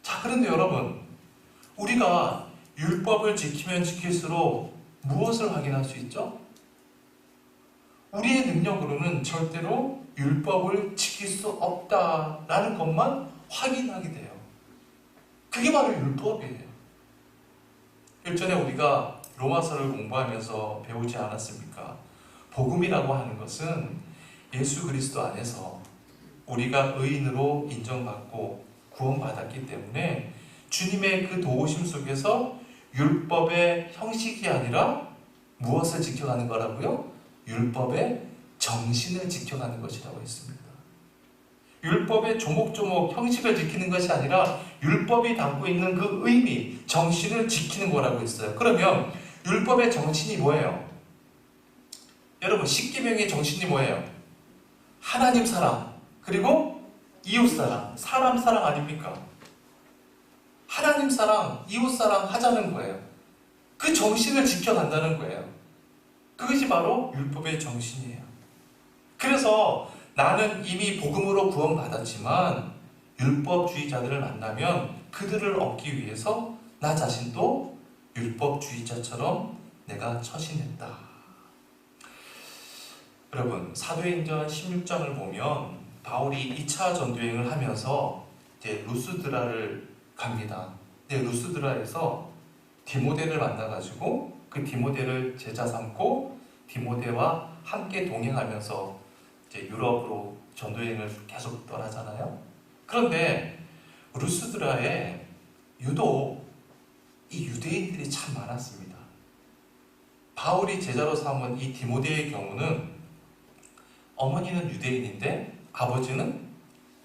자, 그런데 여러분, 우리가 율법을 지키면 지킬수록 무엇을 확인할 수 있죠? 우리의 능력으로는 절대로 율법을 지킬 수 없다라는 것만 확인하게 돼요. 그게 바로 율법이에요. 일전에 우리가 로마서를 공부하면서 배우지 않았습니까? 복음이라고 하는 것은 예수 그리스도 안에서 우리가 의인으로 인정받고 구원받았기 때문에 주님의 그 도우심 속에서 율법의 형식이 아니라 무엇을 지켜가는 거라고요? 율법의 정신을 지켜가는 것이라고 했습니다. 율법의 조목조목 형식을 지키는 것이 아니라 율법이 담고 있는 그 의미, 정신을 지키는 거라고 했어요. 그러면 율법의 정신이 뭐예요? 여러분, 십계명의 정신이 뭐예요? 하나님 사랑, 그리고 이웃 사랑, 사람 사랑 아닙니까? 하나님 사랑, 이웃 사랑 하자는 거예요. 그 정신을 지켜간다는 거예요. 그것이 바로 율법의 정신이에요. 그래서 나는 이미 복음으로 구원받았지만 율법주의자들을 만나면 그들을 얻기 위해서 나 자신도 율법주의자처럼 내가 처신했다. 여러분, 사도행전 16장을 보면 바울이 2차 전도행을 하면서 이제 루스드라를 갑니다. 근데 루스드라에서 디모데를 만나가지고 그 디모데를 제자 삼고 디모데와 함께 동행하면서 이제 유럽으로 전도여행을 계속 떠나잖아요. 그런데 루스드라에 유독 이 유대인들이 참 많았습니다. 바울이 제자로 삼은 이 디모데의 경우는 어머니는 유대인인데 아버지는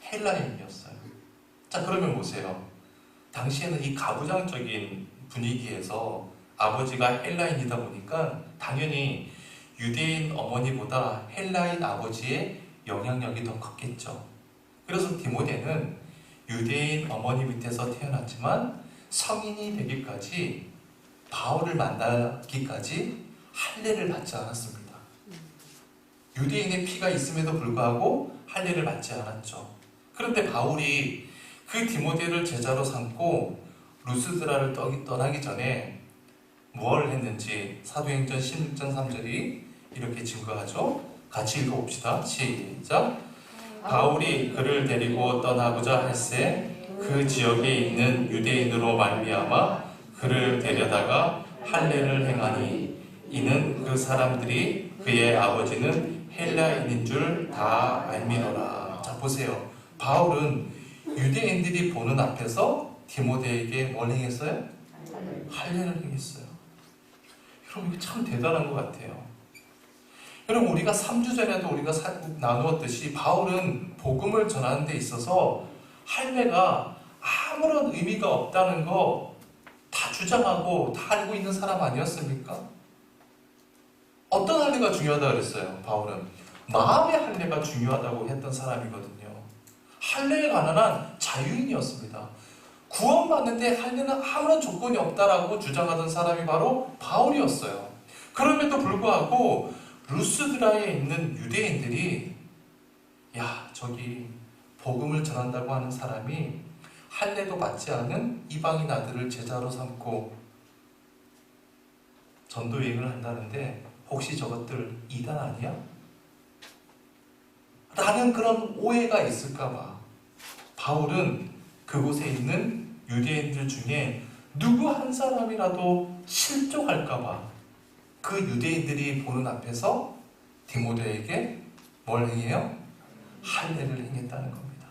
헬라인이었어요. 자, 그러면 보세요. 당시에는 이 가부장적인 분위기에서 아버지가 헬라인이다 보니까 당연히 유대인 어머니보다 헬라인 아버지의 영향력이 더 컸겠죠. 그래서 디모데는 유대인 어머니 밑에서 태어났지만 성인이 되기까지 바울을 만나기까지 할례를 받지 않았습니다. 유대인의 피가 있음에도 불구하고 할례를 받지 않았죠. 그런데 바울이 그 디모데를 제자로 삼고 루스드라를 떠나기 전에 무엇을 했는지 사도행전 16장 3절이 이렇게 증거하죠. 같이 읽어봅시다. 시작. 바울이 그를 데리고 떠나고자 할새 그 지역에 있는 유대인으로 말미암아 그를 데려다가 할례를 행하니 이는 그 사람들이 그의 아버지는 헬라인인 줄 다 알미노라. 자, 보세요. 바울은 유대인들이 보는 앞에서 디모데에게 뭘 행했어요? 할례를 행했어요. 여러분, 이거 참 대단한 것 같아요. 여러분, 우리가 3주 전에도 우리가 나누었듯이 바울은 복음을 전하는 데 있어서 할례가 아무런 의미가 없다는 거 다 주장하고 다 알고 있는 사람 아니었습니까? 어떤 할례가 중요하다고 그랬어요? 바울은 마음의 할례가 중요하다고 했던 사람이거든요. 할례에 관한 자유인이었습니다. 구원받는데 할례는 아무런 조건이 없다라고 주장하던 사람이 바로 바울이었어요. 그럼에도 불구하고 루스드라에 있는 유대인들이 야, 저기 복음을 전한다고 하는 사람이 할례도 받지 않은 이방인 아들을 제자로 삼고 전도여행을 한다는데 혹시 저것들 이단 아니야? 라는 그런 오해가 있을까봐 바울은 그곳에 있는 유대인들 중에 누구 한 사람이라도 실족할까봐 그 유대인들이 보는 앞에서 디모데에게 뭘 행해요? 할례를 행했다는 겁니다.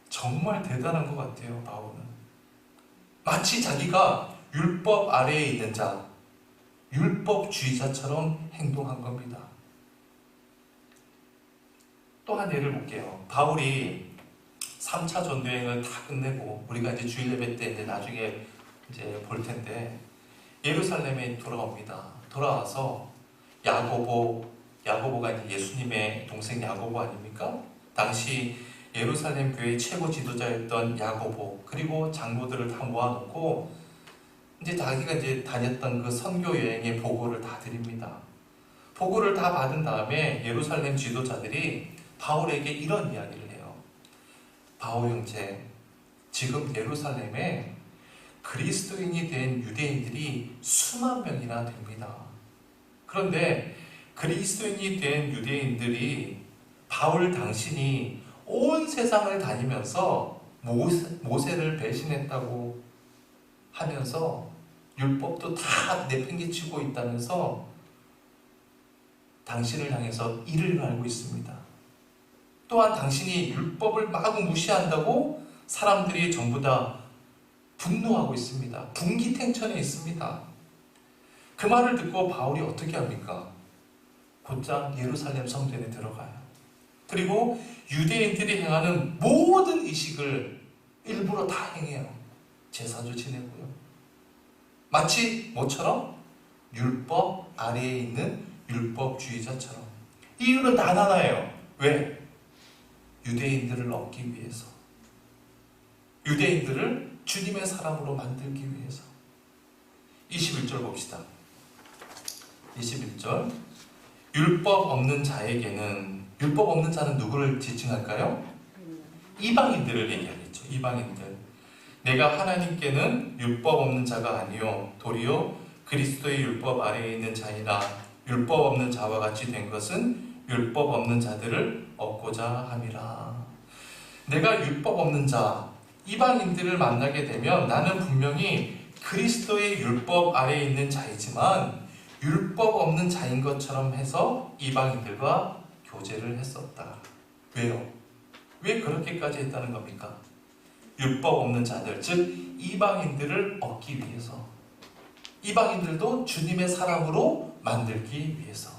정말 대단한 것 같아요, 바울은. 마치 자기가 율법 아래에 있는 자, 율법주의자처럼 행동한 겁니다. 또 한 예를 볼게요. 바울이 3차 전도여행을 다 끝내고 우리가 이제 주일 예배 때 이제 나중에 이제 볼 텐데 예루살렘에 돌아옵니다. 돌아와서 야고보가 이제 예수님의 동생 야고보 아닙니까? 당시 예루살렘 교회 최고 지도자였던 야고보 그리고 장로들을 다 모아놓고 이제 자기가 이제 다녔던 그 선교 여행의 보고를 다 드립니다. 보고를 다 받은 다음에 예루살렘 지도자들이 바울에게 이런 이야기를 해요. 바울 형제, 지금 예루살렘에 그리스도인이 된 유대인들이 수만 명이나 됩니다. 그런데 그리스도인이 된 유대인들이 바울 당신이 온 세상을 다니면서 모세를 배신했다고 하면서 율법도 다 내팽개치고 있다면서 당신을 향해서 이를 갈고 있습니다. 또한 당신이 율법을 마구 무시한다고 사람들이 전부 다 분노하고 있습니다. 분기탱천에 있습니다. 그 말을 듣고 바울이 어떻게 합니까? 곧장 예루살렘 성전에 들어가요. 그리고 유대인들이 행하는 모든 의식을 일부러 다 행해요. 제사도 지내고요. 마치 뭐처럼? 율법 아래에 있는 율법주의자처럼. 이유는 단 하나예요. 왜? 유대인들을 얻기 위해서. 유대인들을 주님의 사람으로 만들기 위해서. 21절 봅시다. 21절. 율법 없는 자에게는, 율법 없는 자는 누구를 지칭할까요? 이방인들을 얘기하겠죠. 이방인들. 내가 하나님께는 율법 없는 자가 아니요 도리어 그리스도의 율법 아래에 있는 자이라. 율법 없는 자와 같이 된 것은 율법 없는 자들을 얻고자 함이라. 내가 율법 없는 자, 이방인들을 만나게 되면 나는 분명히 그리스도의 율법 아래에 있는 자이지만 율법 없는 자인 것처럼 해서 이방인들과 교제를 했었다. 왜요? 왜 그렇게까지 했다는 겁니까? 율법 없는 자들, 즉 이방인들을 얻기 위해서. 이방인들도 주님의 사람으로 만들기 위해서.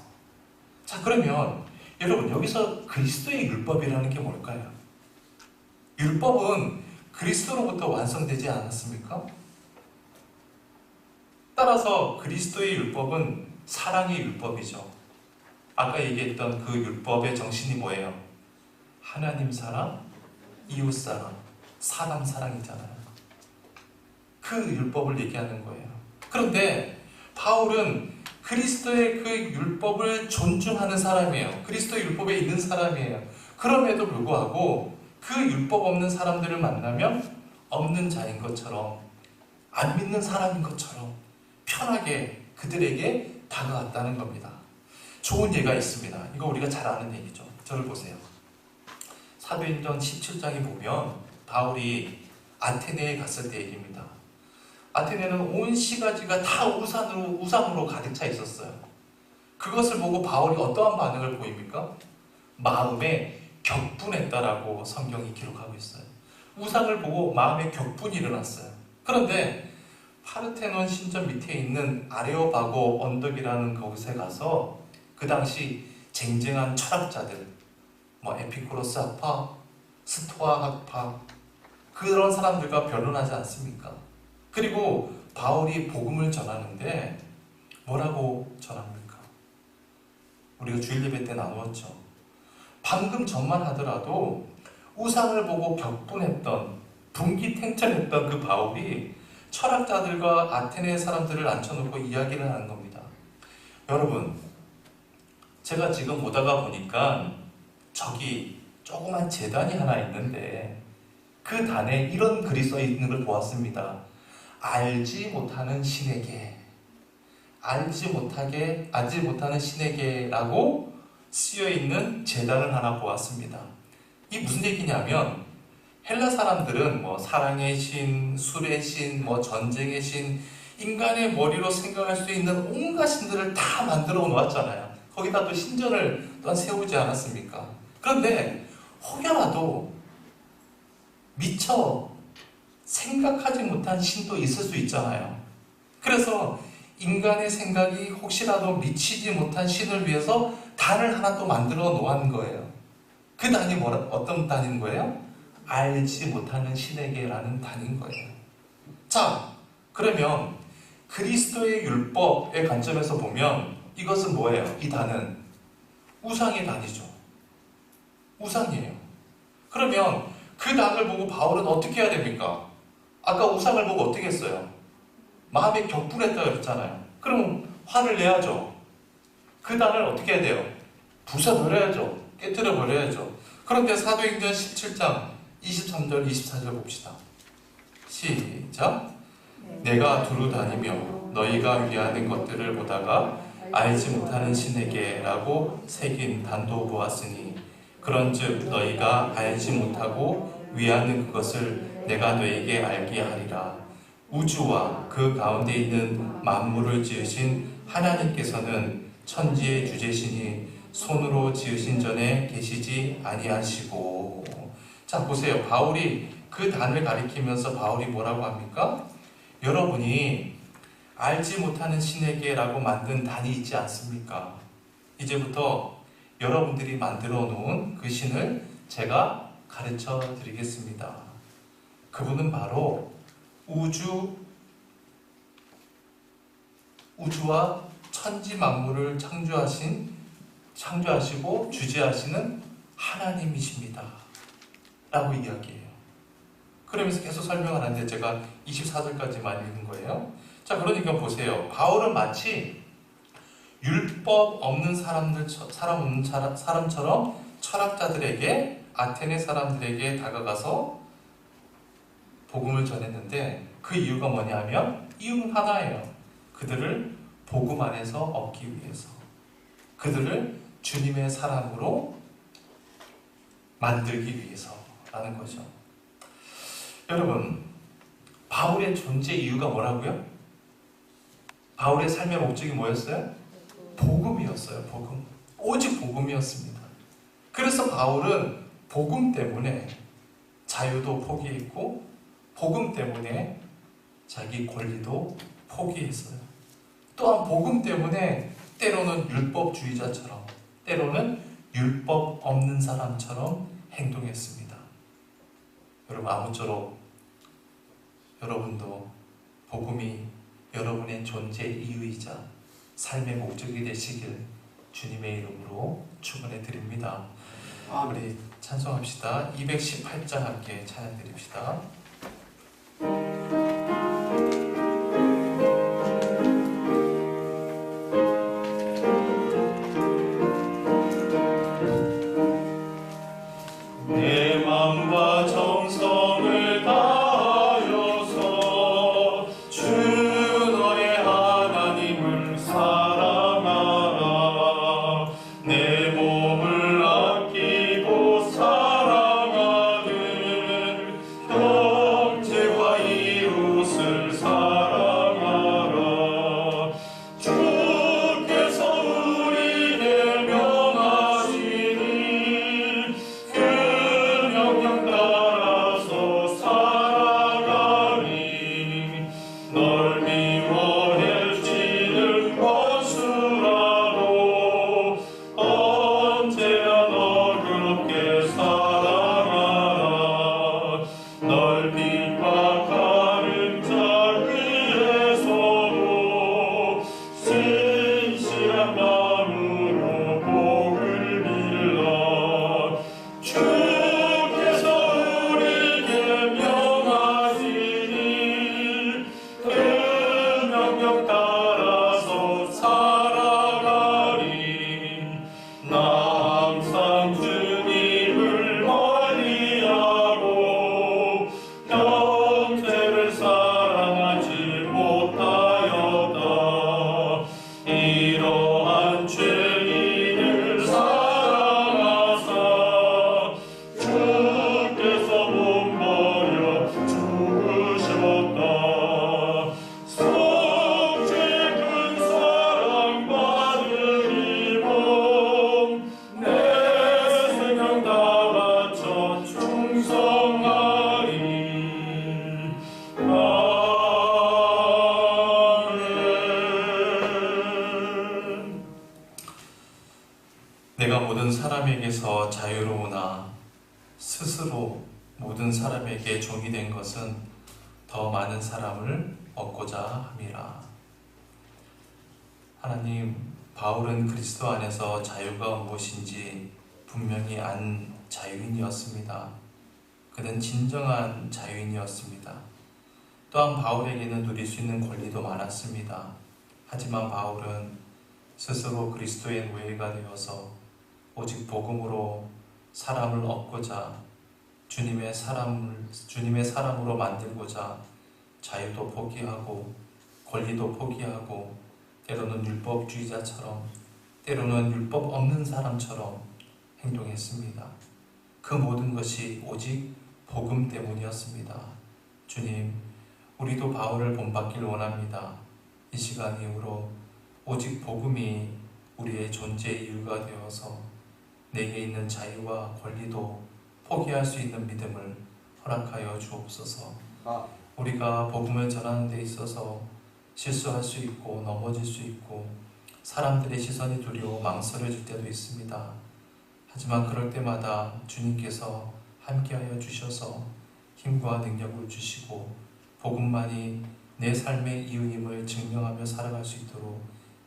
자, 그러면 여러분 여기서 그리스도의 율법이라는 게 뭘까요? 율법은 그리스도로부터 완성되지 않았습니까? 따라서 그리스도의 율법은 사랑의 율법이죠. 아까 얘기했던 그 율법의 정신이 뭐예요? 하나님 사랑, 이웃 사랑, 사람 사랑이잖아요. 그 율법을 얘기하는 거예요. 그런데 바울은 그리스도의 그 율법을 존중하는 사람이에요. 그리스도의 율법에 있는 사람이에요. 그럼에도 불구하고 그 율법 없는 사람들을 만나면 없는 자인 것처럼, 안 믿는 사람인 것처럼 편하게 그들에게 다가갔다는 겁니다. 좋은 예가 있습니다. 이거 우리가 잘 아는 얘기죠. 저를 보세요. 사도행전 17장에 보면 바울이 아테네에 갔을 때 얘기입니다. 아테네는 온 시가지가 다 우상으로 가득 차 있었어요. 그것을 보고 바울이 어떠한 반응을 보입니까? 마음에 격분했다라고 성경이 기록하고 있어요. 우상을 보고 마음에 격분이 일어났어요. 그런데 파르테논 신전 밑에 있는 아레오바고 언덕이라는 곳에 가서 그 당시 쟁쟁한 철학자들, 에피쿠로스 학파, 스토아 학파, 그런 사람들과 변론하지 않습니까? 그리고 바울이 복음을 전하는데 뭐라고 전합니까? 우리가 주일 예배 때 나누었죠. 방금 전만 하더라도 우상을 보고 격분했던, 분기탱천했던 그 바울이 철학자들과 아테네 사람들을 앉혀놓고 이야기를 하는 겁니다. 여러분, 제가 지금 오다가 보니까 저기 조그만 제단이 하나 있는데 그 단에 이런 글이 써 있는 걸 보았습니다. 알지 못하는 신에게, 알지 못하는 신에게라고 쓰여 있는 제단을 하나 보았습니다. 이 무슨 얘기냐면 헬라 사람들은 뭐 사랑의 신, 술의 신, 뭐 전쟁의 신, 인간의 머리로 생각할 수 있는 온갖 신들을 다 만들어 놓았잖아요. 거기다 또 신전을 또한 세우지 않았습니까? 그런데 혹여라도 미처 생각하지 못한 신도 있을 수 있잖아요. 그래서 인간의 생각이 혹시라도 미치지 못한 신을 위해서 단을 하나 또 만들어 놓은 거예요. 그 단이 어떤 단인 거예요? 알지 못하는 신에게라는 단인 거예요. 자, 그러면 그리스도의 율법의 관점에서 보면 이것은 뭐예요? 이 단은 우상의 단이죠. 우상이에요. 그러면 그 단을 보고 바울은 어떻게 해야 됩니까? 아까 우상을 보고 어떻게 했어요? 마음에 격분했다고 했잖아요. 그럼 화를 내야죠. 그 단을 어떻게 해야 돼요? 부숴버려야죠. 깨뜨려버려야죠. 그런데 사도행전 17장 23절 24절 봅시다. 시작. 내가 두루 다니며 너희가 위하는 것들을 보다가 알지 못하는 신에게 라고 새긴 단도 보았으니 그런즉 너희가 알지 못하고 위하는 그것을 내가 너희에게 알게 하리라. 우주와 그 가운데 있는 만물을 지으신 하나님께서는 천지의 주제시니 손으로 지으신 전에 계시지 아니하시고. 자, 보세요. 바울이 그 단을 가리키면서 바울이 뭐라고 합니까? 여러분이 알지 못하는 신에게라고 만든 단이 있지 않습니까? 이제부터 여러분들이 만들어 놓은 그 신을 제가 가르쳐 드리겠습니다. 그분은 바로 우주와 천지 만물을 창조하시고 주재하시는 하나님이십니다. 라고 이야기해요. 그러면서 계속 설명을 하는데 제가 24절까지만 읽은 거예요. 자, 그러니까 보세요. 바울은 마치 율법 없는 사람처럼 철학자들에게, 아테네 사람들에게 다가가서 복음을 전했는데 그 이유가 뭐냐면 이유는 하나예요. 그들을 복음 안에서 얻기 위해서, 그들을 주님의 사람으로 만들기 위해서라는 거죠. 여러분, 바울의 존재 이유가 뭐라고요? 바울의 삶의 목적이 뭐였어요? 복음이었어요. 복음. 오직 복음이었습니다. 그래서 바울은 복음 때문에 자유도 포기했고 복음 때문에 자기 권리도 포기했어요. 또한 복음 때문에 때로는 율법주의자처럼, 때로는 율법 없는 사람처럼 행동했습니다. 여러분, 아무쪼록 여러분도 복음이 여러분의 존재 이유이자 삶의 목적이 되시길 주님의 이름으로 축원해 드립니다. 우리 찬송합시다. 218장 함께 찬양 드립시다. 내 마음과 정성을 다하여서 주 너의 하나님을 사랑하라. 내 몸을 아끼고 사랑하는 내가 모든 사람에게서 자유로우나 스스로 모든 사람에게 종이 된 것은 더 많은 사람을 얻고자 함이라. 하나님, 바울은 그리스도 안에서 자유가 무엇인지 분명히 안 자유인이었습니다. 그는 진정한 자유인이었습니다. 또한 바울에게는 누릴 수 있는 권리도 많았습니다. 하지만 바울은 스스로 그리스도의 노예가 되어서 오직 복음으로 사람을 얻고자 주님의 사람으로 만들고자 자유도 포기하고 권리도 포기하고 때로는 율법주의자처럼 때로는 율법 없는 사람처럼 행동했습니다. 그 모든 것이 오직 복음 때문이었습니다. 주님, 우리도 바울을 본받기를 원합니다. 이 시간 이후로 오직 복음이 우리의 존재의 이유가 되어서 내게 있는 자유와 권리도 포기할 수 있는 믿음을 허락하여 주옵소서. 우리가 복음을 전하는 데 있어서 실수할 수 있고 넘어질 수 있고 사람들의 시선이 두려워 망설여질 때도 있습니다. 하지만 그럴 때마다 주님께서 함께하여 주셔서 힘과 능력을 주시고 복음만이 내 삶의 이유임을 증명하며 살아갈 수 있도록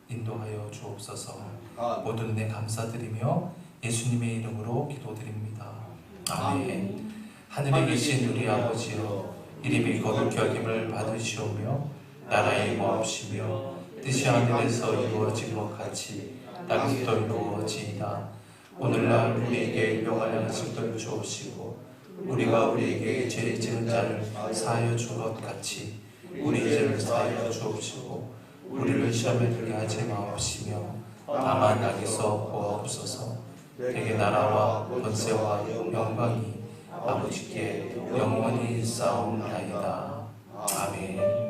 인도하여 주옵소서. 모든 은혜 감사드리며 예수님의 이름으로 기도드립니다. 아멘. 하늘에 계신 우리 아버지여, 이름이 거룩히 여김을 받으시오며 나라의 마옵시며 뜻이 하늘에서 이루어진 것 같이 땅에서도 이루어지이다. 오늘날 우리에게 일용할 양식을 주옵시고 우리가 우리에게 죄 지은 자를 사하여 준 것 같이 우리 죄를 사하여 주옵시고 우리를 시험에 들게 하지 마옵시며 다만 악에서 구하옵소서. 내게 나라와 권세와 영광이 아버지께 영원히 있사옵나이다. 아멘.